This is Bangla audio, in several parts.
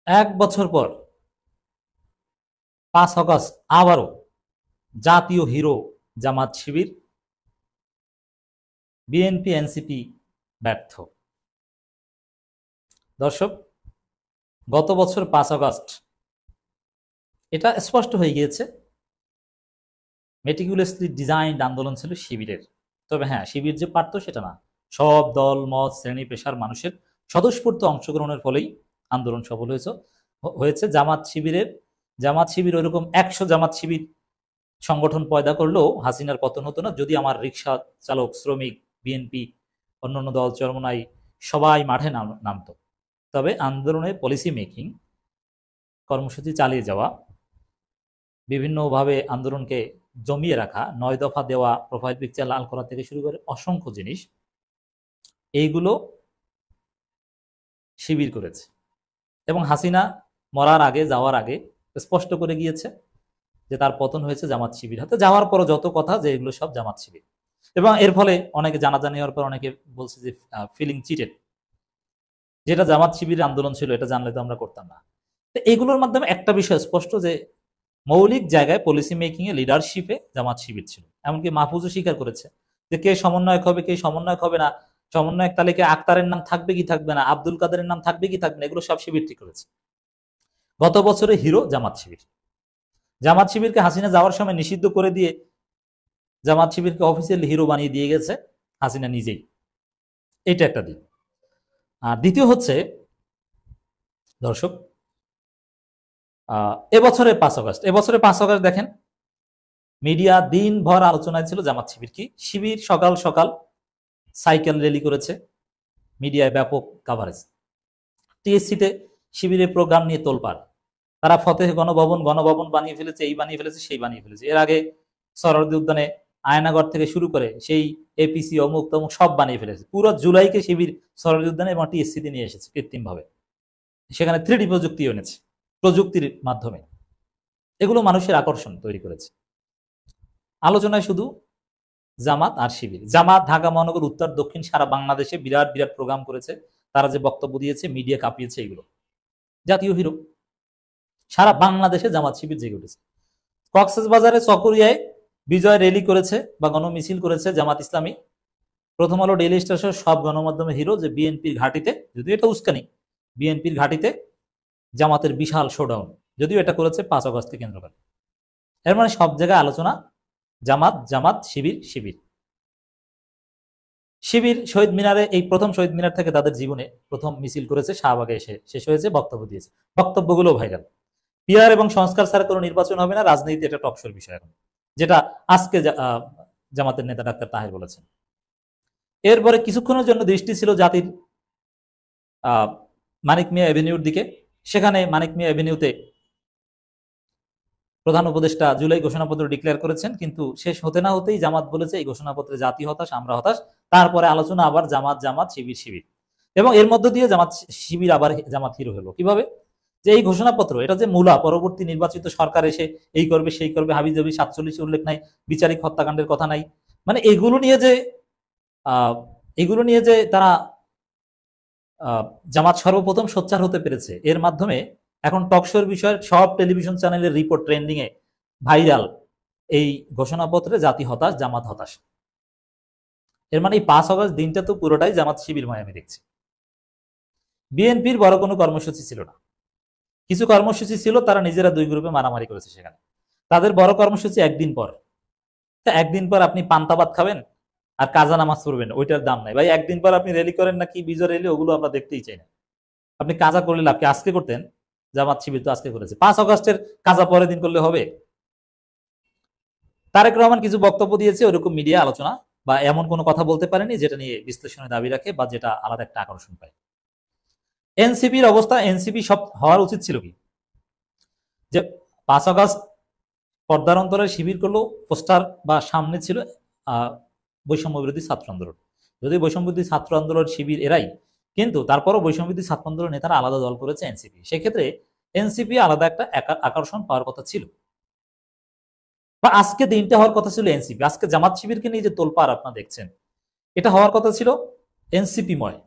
1 বছর পর 5 আগস্ট আবারও জাতীয় hero Jamaat Shibir, BNP NCP ব্যর্থ। দর্শক, গত বছর 5 আগস্ট এটা স্পষ্ট হয়ে গিয়েছে মেটিকুলাসলি ডিজাইনড আন্দোলন ছিল শিবিরের। তবে হ্যাঁ, শিবির যে পারত সেটা না, সব দল মত শ্রেণী পেশার মানুষের স্বতঃস্ফূর্ত অংশগ্রহণের ফলেই আন্দোলন সফল হয়েছে। জামাত শিবির ওইরকম 100 জামাত শিবির সংগঠন পয়দা করলেও হাসিনার পতন হতো না যদি আমার রিক্সা চালক, শ্রমিক, বিএনপি, অন্যান্য দল, চরমনাই সবাই মাঠে নামতো। তবে আন্দোলনের পলিসি মেকিং, কর্মসূচি চালিয়ে যাওয়া, বিভিন্নভাবে আন্দোলনকে জমিয়ে রাখা, 9 দফা দেওয়া, প্রোফাইল পিকচার লাল করা থেকে শুরু করে অসংখ্য জিনিস, এইগুলো শিবির করেছে। এবং হাসিনা মরার আগে, যাওয়ার আগে স্পষ্ট করে গিয়েছে যে তার পতন হয়েছে জামাত শিবির হাতে। যাওয়ার পর যত কথা যে এগুলো সব জামাত শিবির। এবং এর ফলে অনেকে জানাজানি হওয়ার পর অনেকে বলছে যে ফিলিং চিটেড, যেটা জামাত শিবির আন্দোলন ছিল এটা জানলে তো আমরা করতাম না। তো এগুলোর মাধ্যমে একটা বিষয় স্পষ্ট যে মৌলিক জায়গায় পলিসি মেকিং এ, লিডারশিপে জামাত শিবির ছিল। এমনকি মাহফুজও স্বীকার করেছে যে কে সমন্বয়ক হবে, কে সমন্বয়ক হবে না, সমন্বয়ক তালিকায় আক্তারের নাম থাকবে কি থাকবে না, আব্দুল কাদেরের নাম থাকবে কি থাকবে না, এগুলো সব শিবির ঠিক করেছে। গত বছরে হিরো জামাত শিবির। জামাত শিবিরকে হাসিনা যাওয়ার সময় নিষিদ্ধ করে দিয়ে জামাত শিবিরকে অফিসিয়ালি হিরো বানিয়ে দিয়ে গেছে হাসিনা নিজেই। এটা একটা দিক। আর দ্বিতীয় হচ্ছে দর্শক, এবছরের 5 আগস্ট দেখেন মিডিয়া দিনভর আলোচনায় ছিল জামাত শিবির কি। শিবির সকাল সকাল সাইকেল র্যালি করেছে, মিডিয়ায় ব্যাপক কাভারেজ। টিএসসিতে শিবিরের প্রোগ্রাম নিয়ে তোলপাড়। তারা ফতেহ গণভবন বানিয়ে ফেলেছে, এই বানিয়ে ফেলেছে, সেই বানিয়ে ফেলেছে। এর আগে সরোয়ার্দী উদ্যানে আয়নাগর থেকে শুরু করে সেই এপিসি অমুক তমুক সব বানিয়ে ফেলেছে। পুরো জুলাইকে শিবির সরোয়ার্দী উদ্যানে এবং টিএসসিতে নিয়ে এসেছে কৃত্রিমভাবে। সেখানে 3D প্রযুক্তি এনেছে, প্রযুক্তির মাধ্যমে। এগুলো মানুষের আকর্ষণ তৈরি করেছে। আলোচনায় শুধু জামাত আর শিবির। জামাত ঢাকা মহানগর, উত্তর, দক্ষিণ সারা বাংলাদেশে বিরাট বিরাট প্রোগ্রাম করেছে। তারা যে বক্তব্য দিয়েছে, মিডিয়া কাঁপিয়েছে। এগুলো জাতীয় হিরো। সারা বাংলাদেশে জামাত শিবির জেগে উঠেছে। কক্সবাজারে চকরিয়ায় বিজয় র্যালি করেছে বা গণমিছিল করেছে জামাত ইসলামী। প্রথম আলো, ডেইলি স্টার সব গণমাধ্যমে হিরো যে বিএনপির ঘাটিতে, যদিও এটা উস্কানি, বিএনপির ঘাটিতে জামাতের বিশাল শোডাউন, যদিও এটা করেছে 5 আগস্টকে কেন্দ্র করে। এর মানে সব জায়গায় আলোচনা জামাত জামাত, শিবির শিবির। শিবির শহীদ মিনারে, এই প্রথম শহীদ মিনার থেকে তাদের জীবনে প্রথম মিছিল করেছে, শাহবাগে এসে শেষ হয়েছে, বক্তব্য দিয়েছে। বক্তব্যগুলো ভাইরাল। পিয়ার এবং সংস্কার ছাড়া কোনো নির্বাচন হবে না, রাজনীতি এটা টকশোর বিষয় এখন, যেটা আজকে জামাতের নেতা ডাক্তার তাহের বলেছেন। এরপরে কিছুক্ষণের জন্য দৃষ্টি ছিল জাতির মানিক মিয়া এভিনিউর দিকে। সেখানে মানিক মিয়া এভিনিউতে প্রধান উপদেষ্টা জুলাই ঘোষণাপত্র ডিক্লেয়ার করেছেন, কিন্তু শেষ হতে না হতেই জামাত বলেছে এই ঘোষণাপত্রে জাতি হতাশ, আমরা হতাশ। তারপরে আলোচনা আবার জামাত জামাত, শিবির শিবির। এবং এর মধ্য দিয়ে জামাত শিবির আবার জামাত হিরো হলো। কিভাবে? যে এই ঘোষণাপত্র, এটা যে মূলা পরবর্তী নির্বাচিত সরকার এসে এই করবে সেই করবে, হাবিজাবি 47 উল্লেখ নাই, বিচারিক হত্যাকাণ্ডের কথা নাই। মানে এগুলো নিয়ে যে তারা জামাত সর্বপ্রথম সোচ্চার হতে পেরেছে, এর মাধ্যমে এখন টকশোর বিষয়ের সব টেলিভিশন চ্যানেলের রিপোর্ট ট্রেন্ডিং এ ভাইরাল, এই ঘোষণাপত্রে জাতি হতাশ, জামাত হতাশ। এর মানে এই 5 আগস্ট দিনটা তো পুরোটাই জামাত শিবিরময় আমি দেখছি। বিএনপির বড় কোনো কর্মসূচি ছিল না। কিছু কর্মসূচি ছিল, তারা নিজেরা 2 গ্রুপে মারামারি করেছে সেখানে। তাদের বড় কর্মসূচি একদিন পর। তা একদিন পর আপনি পান্তা ভাত খাবেন আর কাজা নামাজ পড়বেন, ওইটার দাম নাই ভাই। একদিন পর আপনি র্যালি করেন নাকি বিজয় র্যালি, ওগুলো আমরা দেখতেই চাই না। আপনি কাজা করলে লাভ কি? আজকে করতেন, জামাত শিবির তো আজকে করেছে। 5 আগস্টের কাজা পরের দিন করলে হবে? তারেক রহমান কিছু বক্তব্য দিয়েছে, ওরকম মিডিয়া আলোচনা বা এমন কোনো কথা বলতে পারেনি যেটা নিয়ে বিশ্লেষণের দাবি রাখে বা যেটা আলাদা একটা আকর্ষণ পায়। এনসিপির অবস্থা, এনসিপি সব হওয়ার উচিত ছিল কি, যে 5 আগস্ট পর্দার অন্তরে শিবির করলো, পোস্টার বা সামনে ছিল বৈষম্য বিরোধী ছাত্র আন্দোলন। যদি বৈষম্য বিরোধী ছাত্র আন্দোলন শিবির এরাই, কিন্তু তারপরও বৈষম্য বিরোধী ছাত্র আন্দোলন নেতারা আলাদা দল করেছে এনসিপি। সেক্ষেত্রে এনসিপি আলাদা একটা আকর্ষণ পাওয়ার কথা ছিল, বা আজকে দিনটা হওয়ার কথা ছিল এনসিপি। আজকে জামাত শিবিরকে নিয়ে যে তোলপাড় আপনারা দেখছেন, এটা হওয়ার কথা ছিল এনসিপি ময়,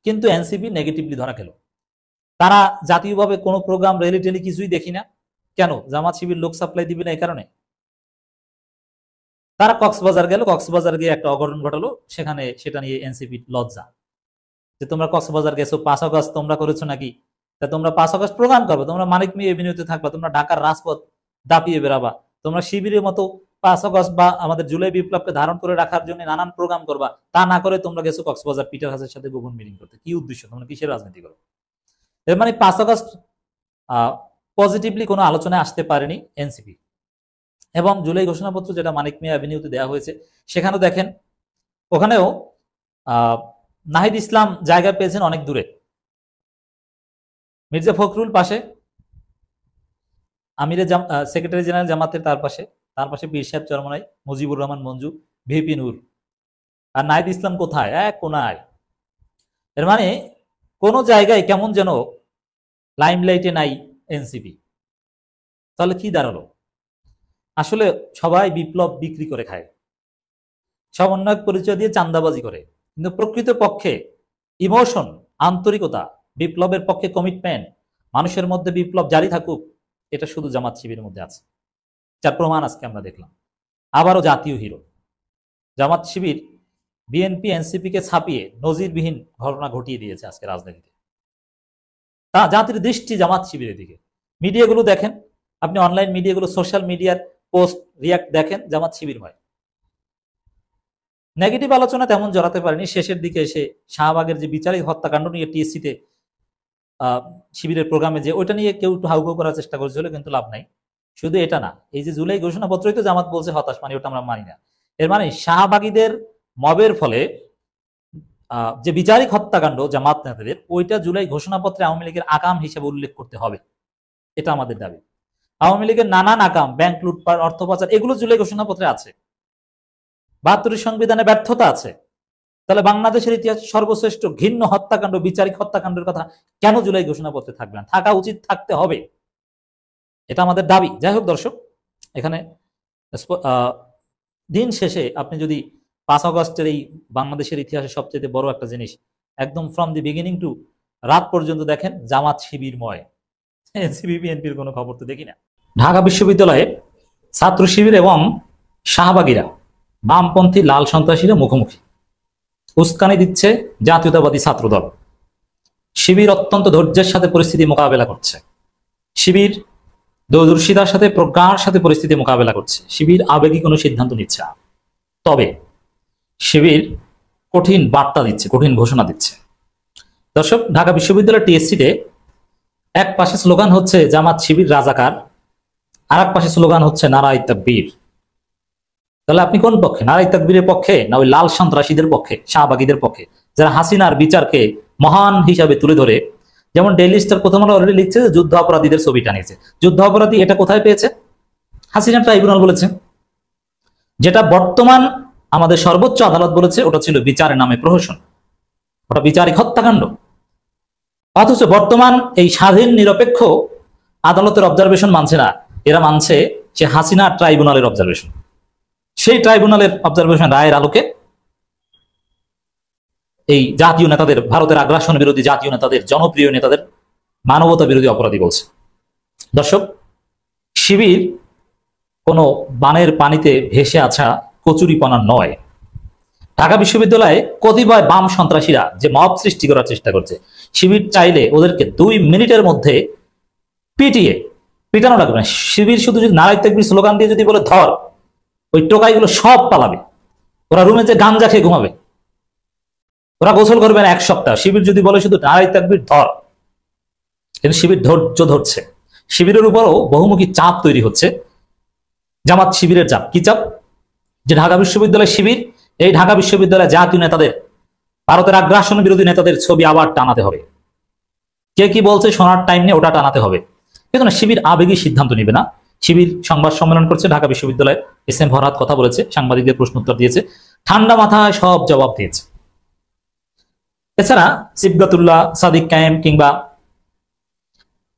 কিন্তু এনসিপি নেগেটিভলি ধরা গেল। তারা জাতীয়ভাবে কোনো প্রোগ্রাম র্যালি টেলি কিছুই দেখি না কেন? জামাত শিবির লোক সাপ্লাই দিবে না এই কারণে। তারা কক্সবাজার গেল, কক্সবাজার গিয়ে একটা অঘটন ঘটালো, সেখানে সেটা নিয়ে এনসিপি লজ্জা যে তোমরা কক্সবাজার গেছো, 5 আগস্ট তোমরা করেছো নাকি? তা তোমরা 5 আগস্ট প্রোগ্রাম করবে, তোমরা মানিক মিয়া এভিনিউতে থাকবা, তোমরা ঢাকার রাজপথ দাপিয়ে বেড়াবা, তোমরা শিবিরের মতো 5 আগস্ট বা আমাদের জুলাই বিপ্লবকে ধারণ করে রাখার জন্য নানান প্রোগ্রাম করবা, তা না করে তোমরা গেছো কক্সবাজার পিটার হাসের সাথে গোপন মিটিং করতে। কি উদ্দেশ্য? তোমরা কিসের রাজনীতি করো? এর মানে 5 আগস্ট পজিটিভলি কোনো আলোচনায় আসতে পারেনি এনসিপি। এবং জুলাই ঘোষণাপত্র যেটা মানিক মিয়া অ্যাভিনিউতে দেওয়া হয়েছে, সেখানেও দেখেন, ওখানেও নাহিদ ইসলাম জায়গা পেয়েছেন অনেক দূরে, মির্জা ফখরুল পাশে, আমিরে সেক্রেটারি জেনারেল জামাতের তার পাশে পীর সাহেব চরমনাই, মুজিবুর রহমান মঞ্জু, ভিপি নূর, আর নাহিদ ইসলাম কোথায়? এক কোনায়। এর মানে কোন জায়গায় কেমন যেন লাইমলাইটে নাই এনসিপি। তাহলে কি দাঁড়ালো? আসলে সবাই বিপ্লব বিক্রি করে খায়, সমন্বয়ক পরিচয় দিয়ে চান্দাবাজি করে, কিন্তু প্রকৃত পক্ষে ইমোশন, আন্তরিকতা, বিপ্লবের পক্ষে কমিটমেন্ট, মানুষের মধ্যে বিপ্লব জারি থাকুক, এটা শুধু জামাত শিবিরের মধ্যে আছে, যার প্রমাণ আজকে আমরা দেখলাম। আবারও জাতীয় hero Jamaat Shibir BNP NCP কে ছাপিয়ে নজিরবিহীন ঘটনা ঘটিয়ে দিয়েছে আজকে রাজনীতিতে। তা জাতির দৃষ্টি জামাত শিবিরের দিকে। মিডিয়াগুলো দেখেন আপনি, অনলাইন মিডিয়াগুলো, সোশ্যাল মিডিয়ার পোস্ট রিয়াক্ট দেখেন, জামাত শিবিরময়। নেগেটিভ আলোচনা তেমন জড়াতে পারেনি, শেষের দিকে এসে শাহবাগের যে বিচারিক হত্যাকাণ্ড নিয়ে টিএসসিতে শিবিরের প্রোগ্রামে যে ওইটা নিয়ে কেউ একটু হাউকাউ করার চেষ্টা করেছিল, কিন্তু লাভ নাই। শুধু এটা না, এই যে জুলাই ঘোষণাপত্রই তো জামাত বলছে হতাশ, মানে ওটা আমরা মানি না। এর মানে শাহবাগীদের মবের ফলে যে বিচারিক হত্যাকাণ্ড জামাত নেতাদের, ওইটা জুলাই ঘোষণাপত্রে আওয়ামী লীগের আকাম হিসেবে উল্লেখ করতে হবে, এটা আমাদের দাবি। আওয়ামী লীগের নানান আকাম, ব্যাংক লুটপাট, অর্থ পাচার, এগুলো জুলাই ঘোষণাপত্রে আছে। ৭২ সংবিধানে ব্যর্থতা আছে। তাহলে বাংলাদেশের ইতিহাসে সর্বশ্রেষ্ঠ ঘৃণ্য হত্যাকাণ্ড, বিচারিক হত্যাকাণ্ডের কথা কেন জুলাই ঘোষণাপত্রে থাকবে না? থাকা উচিত, থাকতে হবে, এটা আমাদের দাবি। যাই হোক দর্শক, এখানে দিন শেষে আপনি যদি 5 আগস্টের এই বাংলাদেশের ইতিহাসে সবচেয়ে বড় একটা জিনিস একদম ফ্রম দি বিগিনিং টু রাত পর্যন্ত দেখেন, জামাত শিবিরময়। এনসিপি বিএনপির কোনো খবর তো দেখি না। ঢাকা বিশ্ববিদ্যালয়ে ছাত্র শিবির এবং শাহবাগীরা, বামপন্থী লাল সন্ত্রাসীরা মুখোমুখি, উস্কানি দিচ্ছে জাতীয়তাবাদী ছাত্রদল। শিবির অত্যন্ত ধৈর্যের সাথে পরিস্থিতি মোকাবেলা করছে, শিবির দূরদর্শিতার সাথে, প্রজ্ঞার সাথে পরিস্থিতি মোকাবেলা করছে। শিবির আবেগী কোনো সিদ্ধান্ত নিচ্ছে না, তবে শিবির কঠিন বার্তা দিচ্ছে, কঠিন ঘোষণা দিচ্ছে। দর্শক, ঢাকা বিশ্ববিদ্যালয়ের টিএসসিতে এক পাশে স্লোগান হচ্ছে জামাত শিবির রাজাকার, আর এক পাশে স্লোগান হচ্ছে নারায়ে তাকবীর। তাহলে আপনি কোন পক্ষে? নারায়ে তাকবীরের পক্ষে, না ওই লাল সন্ত্রাসীদের পক্ষে, শাহবাগীদের পক্ষে, যারা হাসিনার বিচারকে মহান হিসাবে তুলে ধরে, যেমন ডেইলি স্টার প্রথম আলো অলরেডি লিখছে যে যুদ্ধ অপরাধীদের ছবি টানিয়েছে। যুদ্ধ অপরাধী এটা কোথায় পেয়েছে? হাসিনা ট্রাইব্যুনাল বলেছে। যেটা বর্তমান আমাদের সর্বোচ্চ আদালত বলেছে ওটা ছিল বিচারের নামে প্রহসন, ওটা বিচারিক হত্যাকাণ্ড। অথচ বর্তমান এই স্বাধীন নিরপেক্ষ আদালতের অবজারভেশন মানছে না, এরা মানছে যে হাসিনা ট্রাইব্যুনালের অবজারভেশন। সেই ট্রাইব্যুনালের অবজারভেশন রায়ের আলোকে এই জাতীয় নেতাদের, ভারতের আগ্রাসন বিরোধী জাতীয় নেতাদের, জনপ্রিয় নেতাদের মানবতা বিরোধী অপরাধী বলছে। দর্শক, শিবির কোনো বানের পানিতে ভেসে আসা কচুরিপানা নয়। ঢাকা বিশ্ববিদ্যালয়ে কতিপয় বাম সন্ত্রাসীরা যে মব সৃষ্টি করার চেষ্টা করছে, শিবির চাইলে ওদেরকে 2 মিনিটের মধ্যে পিটানো লাগবে না। শিবির শুধু যদি নারায়ে তাকবীর স্লোগান দিয়ে যদি বলে ধর, ওই টোকাইগুলো সব পালাবে, ওরা রুমে যে গাঞ্জা খেয়ে ঘুমাবে, ওরা গোসল করবে না 1 সপ্তাহ। শিবির যদি বলে শুধু নারায়ে তাকবীর ধর, কিন্তু শিবির ধৈর্য ধরছে। শিবিরের উপরও বহুমুখী চাপ তৈরি হচ্ছে, জামাত শিবিরের চাপ। কি চাপ? যে ঢাকা বিশ্ববিদ্যালয়ের শিবির, এই ঢাকা বিশ্ববিদ্যালয়ের জাতীয় নেতাদের, ভারতের আগ্রাসন বিরোধী নেতাদের ছবি আবার টানাতে হবে। কে কি বলছে শোনার টাইম নিয়ে ওটা টানাতে হবে। কিন্তু না, শিবির আবেগী সিদ্ধান্ত নিবে না। শিবির সংবাদ সম্মেলন করছে ঢাকা বিশ্ববিদ্যালয়ে, এস এম ফরহাদ কথা বলেছে, সাংবাদিকদের প্রশ্ন উত্তর দিয়েছে, ঠান্ডা মাথায় সব জবাব দিয়েছে। এছাড়া সিবগাতুল্লাহ, সাদিক কায়েম কিংবা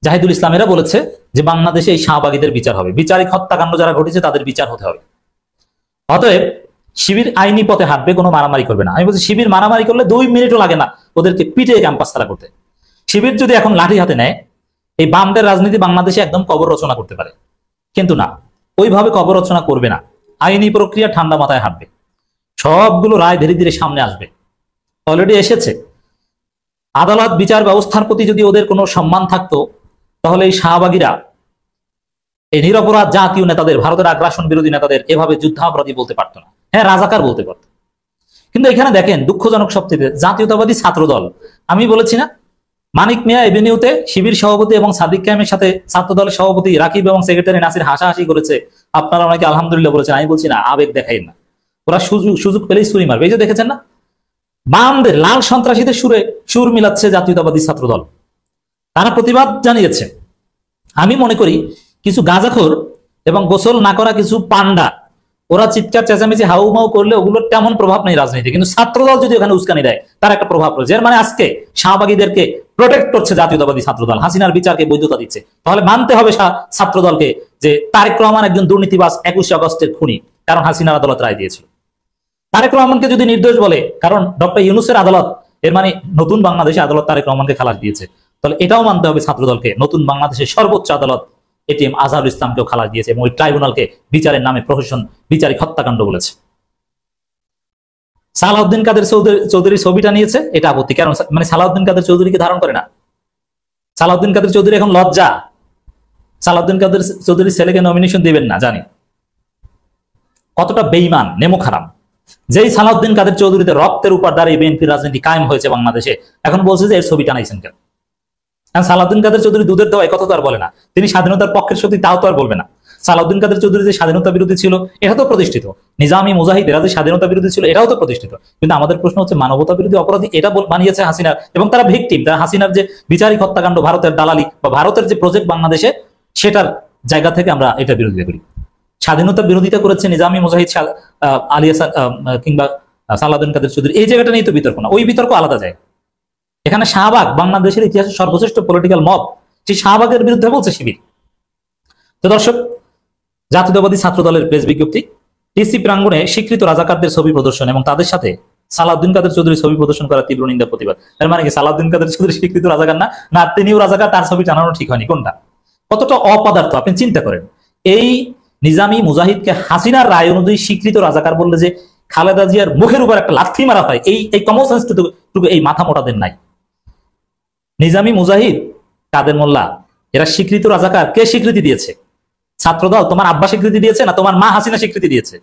জাহিদুল ইসলামেরা বলেছে যে বাংলাদেশে এই শাহবাগীদের বিচার হবে, বিচারিক হত্যাকাণ্ড যারা ঘটেছে তাদের বিচার হতে হবে। অতএব শিবির আইনি পথে হাঁটবে, কোনো মারামারি করবে না। আমি বলছি শিবির মারামারি করলে 2 মিনিটও লাগে না ওদেরকে পিটিয়ে ক্যাম্পাস তারা করতে। শিবির যদি এখন লাঠি হাতে নেয়, এই বামদের রাজনীতি বাংলাদেশে একদম কবর রচনা করতে পারে, কিন্তু না, ওইভাবে কবর রচনা করবে না। আইনি প্রক্রিয়া ঠান্ডা মাথায় হাঁটবে, সবগুলো রায় ধীরে ধীরে সামনে আসবে, অলরেডি এসেছে। আদালত বিচার ব্যবস্থার প্রতি যদি ওদের কোনো সম্মান থাকতো, তাহলে এই শাহবাগীরা এই নিরপরাধ জাতীয় নেতাদের, ভারতের আগ্রাসন বিরোধী নেতাদের এভাবে যুদ্ধাপরাধী বলতে পারতো না, হ্যাঁ রাজাকার বলতে পারতো। কিন্তু এখানে দেখেন দুঃখজনক সবচেয়ে, জাতীয়তাবাদী ছাত্র দল, আমি বলেছি না মানিক মিয়া এভিনিউতে শিবির সভাপতি এবং সাদিক কায়েমের সাথে ছাত্র দলের সভাপতি রাকিব এবং সেক্রেটারি নাসির হাসাহাসি করেছে, আপনারা অনেকে আলহামদুলিল্লাহ বলেছেন, আমি বলছি না আবেগ দেখাই না, ওরা সুযোগ পেলেই ছুরি মারবে। এই যে দেখেছেন না, বামদের লাল সন্ত্রাসীদের সুর মিলাচ্ছে জাতীয়তাবাদী ছাত্র দল, তারা প্রতিবাদ জানিয়েছে। আমি মনে করি কিছু গাঁজাখোর এবং গোসল না করা কিছু পান্ডা, ওরা চিৎকার চেঁচামেচি হাউমাউ করলে ওগুলোর তেমন প্রভাব নেই রাজনীতি, কিন্তু ছাত্রদল যদি ওখানে উস্কানি দেয় তার একটা প্রভাব রয়েছে। এর মানে আজকে শাহবাগীদেরকে প্রোটেক্ট করছে জাতীয়তাবাদী ছাত্রদল, হাসিনার বিচারকে বৈধতা দিচ্ছে। তাহলে মানতে হবে ছাত্রদলকে যে তারেক রহমান একজন দুর্নীতিবাজ, 21 আগস্টের খুনি, কারণ হাসিনার আদালত রায় দিয়েছিল। তারেক রহমানকে যদি নির্দোষ বলে, কারণ ডক্টর ইউনূসের আদালত, এর মানে নতুন বাংলাদেশে আদালত তারেক রহমানকে খালাস দিয়েছে, তাহলে এটাও মানতে হবে ছাত্রদলকে নতুন বাংলাদেশের সর্বোচ্চ আদালত এটিএম আজহারুল ইসলামকেও খালাস দিয়েছে এবং ওই ট্রাইব্যুনালকে বিচারের নামে প্রহসন, বিচারিক হত্যাকাণ্ড বলেছে। সালাউদ্দিন কাদের চৌধুরী ছবিটা নিয়েছে, এটা আপত্তি। কারণ মানে সালাউদ্দিন কাদের চৌধুরীকে ধারণ করে না, সালাউদ্দিন কাদের চৌধুরী এখন লজ্জা, সালাউদ্দিন কাদের চৌধুরীর ছেলেকে নমিনেশন দিবেন না, জানি কতটা বেঈমান নেমো খারাপ। যেই সালাউদ্দিন কাদের চৌধুরীতে রক্তের উপর দাঁড়িয়ে বিএনপির রাজনীতি কায়েম হয়েছে বাংলাদেশে, এখন বলছে যে এর ছবি টানাইছেন কেন? সালাউদ্দিন কাদের চৌধুরী দুধের দেওয়া কথা তো আর বলে না, তিনি স্বাধীনতার পক্ষের শক্তি, তাও তো আর বলবে না। সালাউদ্দিন কাদের চৌধুরী যে স্বাধীনতা বিরোধী ছিল এটা তো প্রতিষ্ঠিত, নিজামী মুজাহিদ এরা যে স্বাধীনতা বিরোধী ছিল এটাও তো প্রতিষ্ঠিত। কিন্তু আমাদের প্রশ্ন হচ্ছে মানবতা বিরোধী অপরাধী এটা বানিয়েছে হাসিনার, এবং তারা ভিকটিম, তারা হাসিনার যে বিচারিক হত্যাকাণ্ড, ভারতের দালালি বা ভারতের যে প্রজেক্ট বাংলাদেশে, সেটার জায়গা থেকে আমরা এটা বিরোধিতা করি। স্বাধীনতা বিরোধিতা করেছে নিজামী মুজাহিদ, আলী হাসান কিংবা সালাউদ্দিন কাদের চৌধুরী, এই জায়গাটা নিয়ে তো বিতর্ক না, ওই বিতর্ক আলাদা জায়গা। এখানে শাহবাগ বাংলাদেশের ইতিহাসের সর্বশ্রেষ্ঠ পলিটিক্যাল মব, সেই শাহবাগের বিরুদ্ধে বলছে শিবির। তো দর্শক, জাতীয়তাবাদী ছাত্র দলের প্রেস বিজ্ঞপ্তি, টিসি প্রাঙ্গণে স্বীকৃত রাজাকারদের ছবি প্রদর্শন এবং তাদের সাথে সালাউদ্দিন কাদের চৌধুরী ছবি প্রদর্শন করার তীব্র নিন্দা প্রতিবাদ। এর মানে কি সালাউদ্দিন কাদের চৌধুরী স্বীকৃত রাজাকার না, না তিনিও রাজাকার, তার ছবি টানানো ঠিক হয়নি? কোনটা? কতটা অপদার্থ আপনি চিন্তা করেন। এই নিজামী মুজাহিদকে হাসিনার রায় অনুযায়ী স্বীকৃত রাজাকার বললে যে খালেদা জিয়ার মুখের উপর একটা লাথি মারা হয়, এই কমন সেন্স টুকু এই মাথা মোটাদের নাই। নিজামী মুজাহিদ, কাদের মোল্লা, এরা স্বীকৃত রাজাকার। কে স্বীকৃতি দিয়েছে? ছাত্রদল। তোমার আব্বা স্বীকৃতি দিয়েছে না তোমার মা হাসিনা স্বীকৃতি দিয়েছে?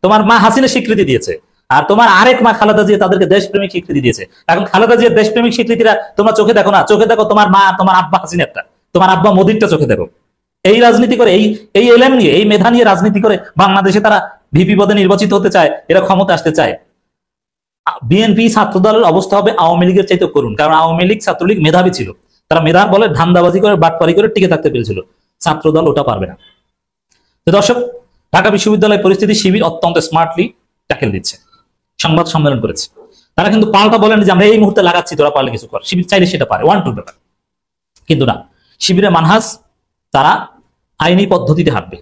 তোমার মা হাসিনা স্বীকৃতি দিয়েছে, আর তোমার আরেক মা খালেদা জিয়া তাদেরকে দেশপ্রেমিক স্বীকৃতি দিয়েছে। এখন খালেদা জিয়ার দেশপ্রেমিক স্বীকৃতিটা তোমরা চোখে দেখো না, চোখে দেখো তোমার মা, তোমার আব্বা হাসিনারটা, তোমার আব্বা মোদিরটা চোখে দেখো। এই রাজনীতি করে, এই এলএম নিয়ে, এই মেধা নিয়ে রাজনীতি করে বাংলাদেশে তারা ভিপি পদে নির্বাচিত হতে চায়, এরা ক্ষমতা আসতে চায়। বিএনপি ছাত্রদলের অবস্থা হবে আওয়ামী লীগের চাইতে করুন, কারণ আওয়ামী লীগ ছাত্রলীগ মেধাবী ছিল, তারা মেধার বলে ধান্দাবাজি করে বাটপারি করে টিকে থাকতে পেরেছিল। ছাত্রদল ওটা পারবে না। তো দর্শক, ঢাকা বিশ্ববিদ্যালয়ের পরিস্থিতি শিবির অত্যন্ত স্মার্টলি ট্যাকেল দিচ্ছে, সংবাদ সম্মেলন করেছে। তারা কিন্তু পাল্টা বলেন যে আমরা এই মুহূর্তে লাগাচ্ছি, তোরা পারলে কিছু কর। শিবির চাইলে সেটা পারে, 1-2 ব্যাপার, কিন্তু না, শিবিরের মানহাজ তারা আইনি পদ্ধতিতে হাঁটবে।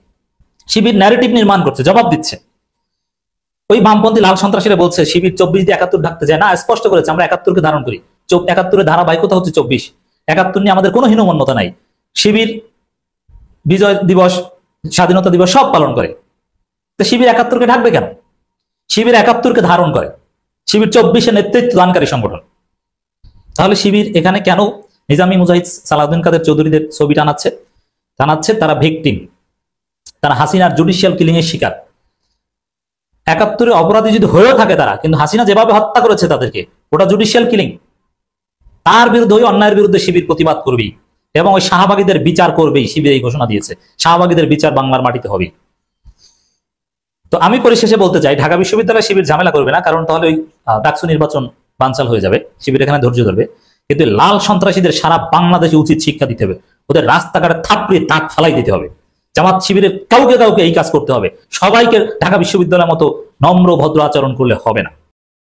শিবির ন্যারেটিভ নির্মাণ করছে, জবাব দিচ্ছে। ওই বামপন্থী লাল সন্ত্রাসীরা বলছে শিবির 24 দিয়ে 71 ঢাকতে যায় না, স্পষ্ট করেছে আমরা 71কে ধারণ করি। 71-এর ধারাবাহিকতা হচ্ছে 24। 71 নিয়ে আমাদের কোনো হীনমন্যতা নাই। শিবির বিজয় দিবস, স্বাধীনতা দিবস সব পালন করে, তো শিবির 71কে ঢাকবে কেন? শিবির 71কে ধারণ করে, শিবির 24-এর নেতৃত্ব দানকারী সংগঠন। তাহলে শিবির এখানে কেন নিজামী মুজাহিদ, সালাউদ্দিন কাদের চৌধুরীদের ছবি টানাচ্ছে? তারা ভিকটিম, তারা হাসিনার জুডিশিয়াল কিলিং এর শিকার। 71-এর অপরাধী যদি হয়েও থাকে তারা, কিন্তু হাসিনা যেভাবে হত্যা করেছে তাদেরকে, ওটা জুডিশিয়াল কিলিং। তার বিরুদ্ধে, ওই অন্যায়ের বিরুদ্ধে শিবির প্রতিবাদ করবেই এবং ওই শাহবাগীদের বিচার করবেই। শিবির এই ঘোষণা দিয়েছে, শাহবাগীদের বিচার বাংলার মাটিতে হবে। তো আমি পরিশেষে বলতে চাই, ঢাকা বিশ্ববিদ্যালয়ে শিবির ঝামেলা করবে না, কারণ তাহলে ওই ডাকসু নির্বাচন বানচাল হয়ে যাবে। শিবির এখানে ধৈর্য ধরবে, কিন্তু লাল সন্ত্রাসীদের সারা বাংলাদেশে উচিত শিক্ষা দিতে হবে, ওদের রাস্তাঘাটে থাপড়িয়ে দাঁত ফালাই দিতে হবে। জামাত শিবিরের কাউকে এই কাজ করতে হবে। সবাইকে ঢাকা বিশ্ববিদ্যালয়ের মতো নম্র ভদ্র আচরণ করলে হবে না।